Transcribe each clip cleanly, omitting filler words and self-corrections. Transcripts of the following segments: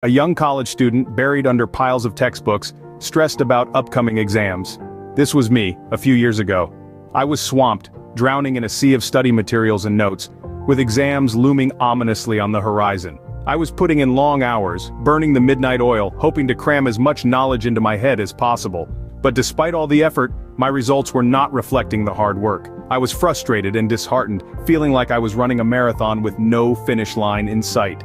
A young college student buried under piles of textbooks, stressed about upcoming exams. This was me, a few years ago. I was swamped, drowning in a sea of study materials and notes, with exams looming ominously on the horizon. I was putting in long hours, burning the midnight oil, hoping to cram as much knowledge into my head as possible. But despite all the effort, my results were not reflecting the hard work. I was frustrated and disheartened, feeling like I was running a marathon with no finish line in sight.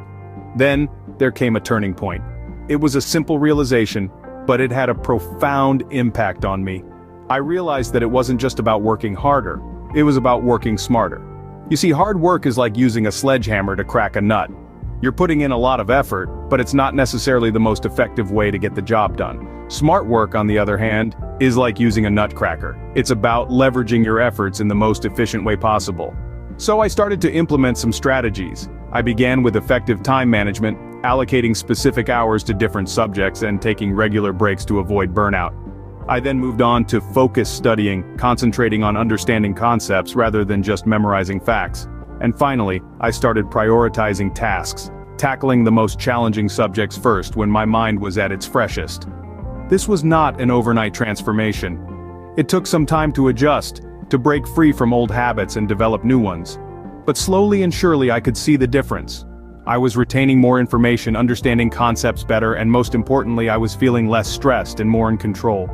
Then, there came a turning point. It was a simple realization, but it had a profound impact on me. I realized that it wasn't just about working harder, it was about working smarter. You see, hard work is like using a sledgehammer to crack a nut. You're putting in a lot of effort, but it's not necessarily the most effective way to get the job done. Smart work, on the other hand, is like using a nutcracker. It's about leveraging your efforts in the most efficient way possible. So I started to implement some strategies. I began with effective time management, allocating specific hours to different subjects and taking regular breaks to avoid burnout. I then moved on to focused studying, concentrating on understanding concepts rather than just memorizing facts. And finally, I started prioritizing tasks, tackling the most challenging subjects first when my mind was at its freshest. This was not an overnight transformation. It took some time to adjust, to break free from old habits and develop new ones. But slowly and surely I could see the difference. I was retaining more information, understanding concepts better, and most importantly, I was feeling less stressed and more in control.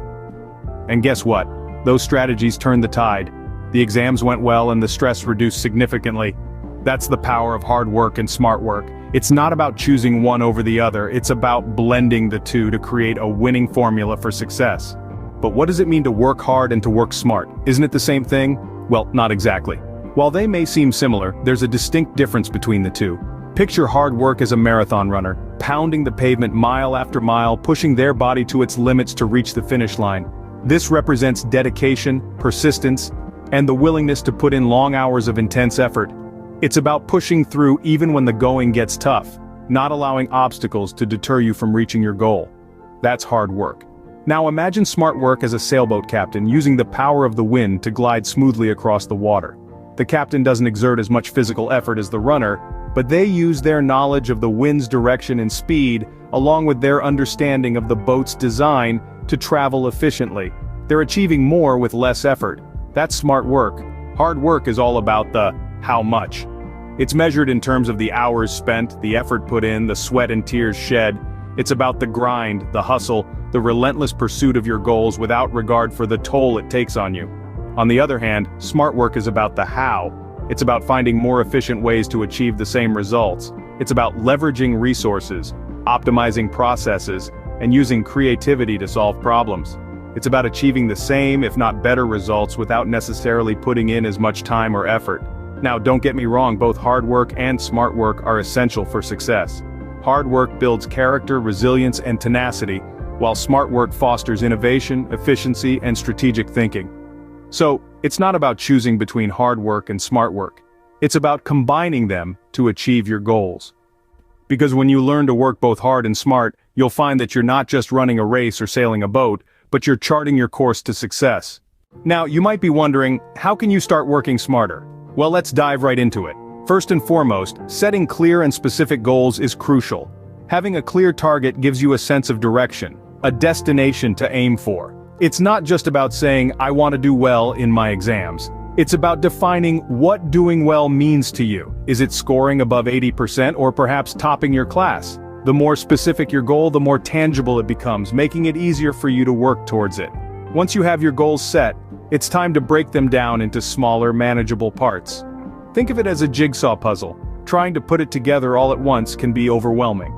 And guess what? Those strategies turned the tide. The exams went well and the stress reduced significantly. That's the power of hard work and smart work. It's not about choosing one over the other, it's about blending the two to create a winning formula for success. But what does it mean to work hard and to work smart? Isn't it the same thing? Well, not exactly. While they may seem similar, there's a distinct difference between the two. Picture hard work as a marathon runner, pounding the pavement mile after mile, pushing their body to its limits to reach the finish line. This represents dedication, persistence, and the willingness to put in long hours of intense effort. It's about pushing through even when the going gets tough, not allowing obstacles to deter you from reaching your goal. That's hard work. Now imagine smart work as a sailboat captain using the power of the wind to glide smoothly across the water. The captain doesn't exert as much physical effort as the runner, but they use their knowledge of the wind's direction and speed, along with their understanding of the boat's design, to travel efficiently. They're achieving more with less effort. That's smart work. Hard work is all about the how much. It's measured in terms of the hours spent, the effort put in, the sweat and tears shed. It's about the grind, the hustle, the relentless pursuit of your goals without regard for the toll it takes on you. On the other hand, smart work is about the how. It's about finding more efficient ways to achieve the same results. It's about leveraging resources, optimizing processes, and using creativity to solve problems. It's about achieving the same, if not better results without necessarily putting in as much time or effort. Now, don't get me wrong, both hard work and smart work are essential for success. Hard work builds character, resilience, and tenacity, while smart work fosters innovation, efficiency, and strategic thinking. So, it's not about choosing between hard work and smart work. It's about combining them to achieve your goals. Because when you learn to work both hard and smart, you'll find that you're not just running a race or sailing a boat, but you're charting your course to success. Now, you might be wondering, how can you start working smarter? Well, let's dive right into it. First and foremost, setting clear and specific goals is crucial. Having a clear target gives you a sense of direction, a destination to aim for. It's not just about saying, I want to do well in my exams. It's about defining what doing well means to you. Is it scoring above 80% or perhaps topping your class? The more specific your goal, the more tangible it becomes, making it easier for you to work towards it. Once you have your goals set, it's time to break them down into smaller, manageable parts. Think of it as a jigsaw puzzle. Trying to put it together all at once can be overwhelming.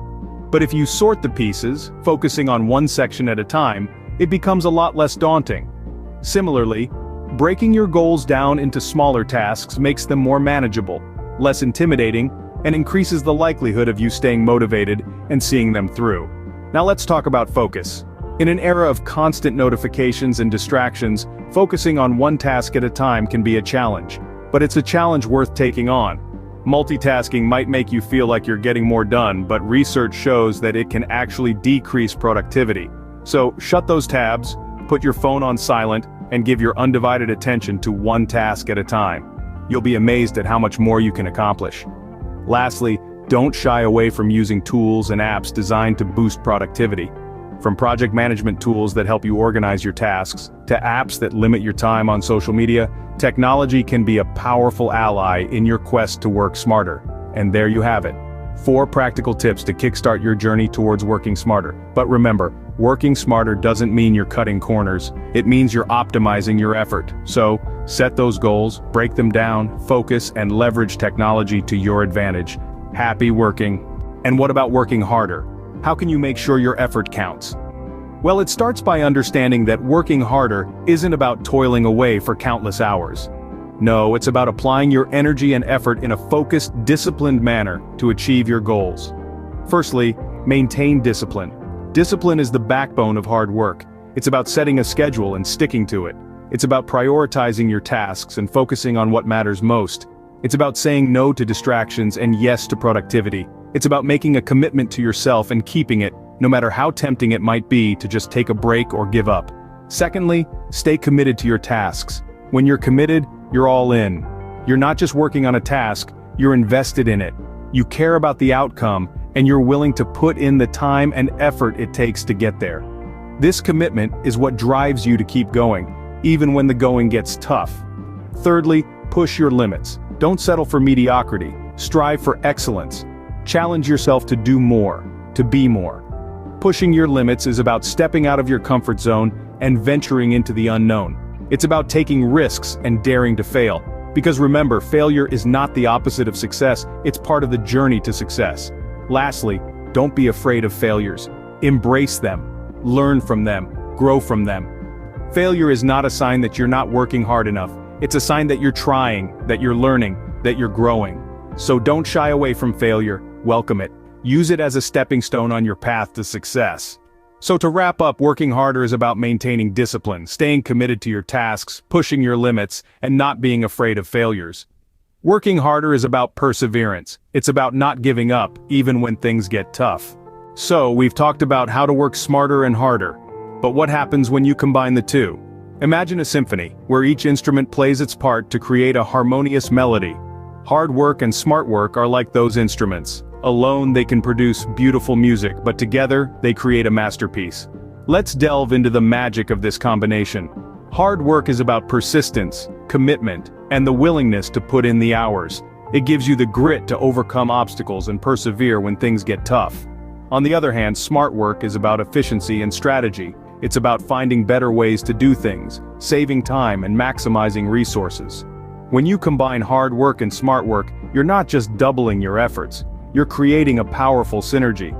But if you sort the pieces, focusing on one section at a time, it becomes a lot less daunting. Similarly, breaking your goals down into smaller tasks makes them more manageable, less intimidating, and increases the likelihood of you staying motivated and seeing them through. Now let's talk about focus. In an era of constant notifications and distractions, focusing on one task at a time can be a challenge. But it's a challenge worth taking on. Multitasking might make you feel like you're getting more done, but research shows that it can actually decrease productivity. So shut those tabs, put your phone on silent, and give your undivided attention to one task at a time. You'll be amazed at how much more you can accomplish. Lastly, Don't shy away from using tools and apps designed to boost productivity. From project management tools that help you organize your tasks, to apps that limit your time on social media, technology can be a powerful ally in your quest to work smarter. And there you have it. 4 practical tips to kickstart your journey towards working smarter. But remember, working smarter doesn't mean you're cutting corners. It means you're optimizing your effort. So, set those goals, break them down, focus, and leverage technology to your advantage. Happy working. And what about working harder? How can you make sure your effort counts? Well, it starts by understanding that working harder isn't about toiling away for countless hours. No, it's about applying your energy and effort in a focused, disciplined manner to achieve your goals. Firstly, maintain discipline. Discipline is the backbone of hard work. It's about setting a schedule and sticking to it. It's about prioritizing your tasks and focusing on what matters most. It's about saying no to distractions and yes to productivity. It's about making a commitment to yourself and keeping it, no matter how tempting it might be to just take a break or give up. Secondly, stay committed to your tasks. When you're committed, you're all in. You're not just working on a task, you're invested in it. You care about the outcome, and you're willing to put in the time and effort it takes to get there. This commitment is what drives you to keep going, even when the going gets tough. Thirdly, push your limits. Don't settle for mediocrity. Strive for excellence. Challenge yourself to do more, to be more. Pushing your limits is about stepping out of your comfort zone and venturing into the unknown. It's about taking risks and daring to fail. Because remember, failure is not the opposite of success, it's part of the journey to success. Lastly, don't be afraid of failures. Embrace them. Learn from them. Grow from them. Failure is not a sign that you're not working hard enough. It's a sign that you're trying, that you're learning, that you're growing. So don't shy away from failure. Welcome it. Use it as a stepping stone on your path to success. So to wrap up, working harder is about maintaining discipline, staying committed to your tasks, pushing your limits, and not being afraid of failures. Working harder is about perseverance. It's about not giving up, even when things get tough. So, we've talked about how to work smarter and harder. But what happens when you combine the two? Imagine a symphony, where each instrument plays its part to create a harmonious melody. Hard work and smart work are like those instruments. Alone they can produce beautiful music, but together they create a masterpiece. Let's delve into the magic of this combination. Hard work is about persistence, commitment, and the willingness to put in the hours. It gives you the grit to overcome obstacles and persevere when things get tough. On the other hand, smart work is about efficiency and strategy. It's about finding better ways to do things, saving time and maximizing resources. When you combine hard work and smart work, you're not just doubling your efforts. You're creating a powerful synergy.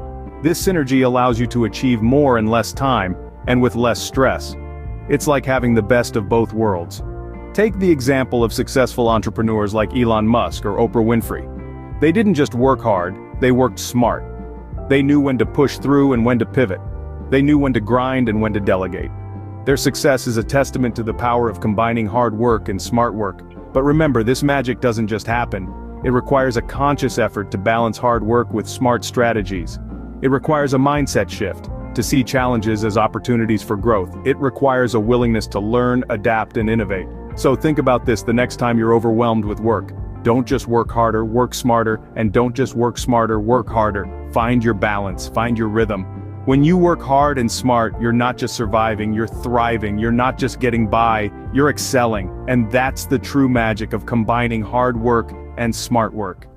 This synergy allows you to achieve more in less time, and with less stress. It's like having the best of both worlds. Take the example of successful entrepreneurs like Elon Musk or Oprah Winfrey. They didn't just work hard, they worked smart. They knew when to push through and when to pivot. They knew when to grind and when to delegate. Their success is a testament to the power of combining hard work and smart work. But remember, this magic doesn't just happen. It requires a conscious effort to balance hard work with smart strategies. It requires a mindset shift, to see challenges as opportunities for growth. It requires a willingness to learn, adapt, and innovate. So think about this the next time you're overwhelmed with work. Don't just work harder, work smarter, and don't just work smarter, work harder. Find your balance, find your rhythm. When you work hard and smart, you're not just surviving, you're thriving. You're not just getting by, you're excelling. And that's the true magic of combining hard work and smart work.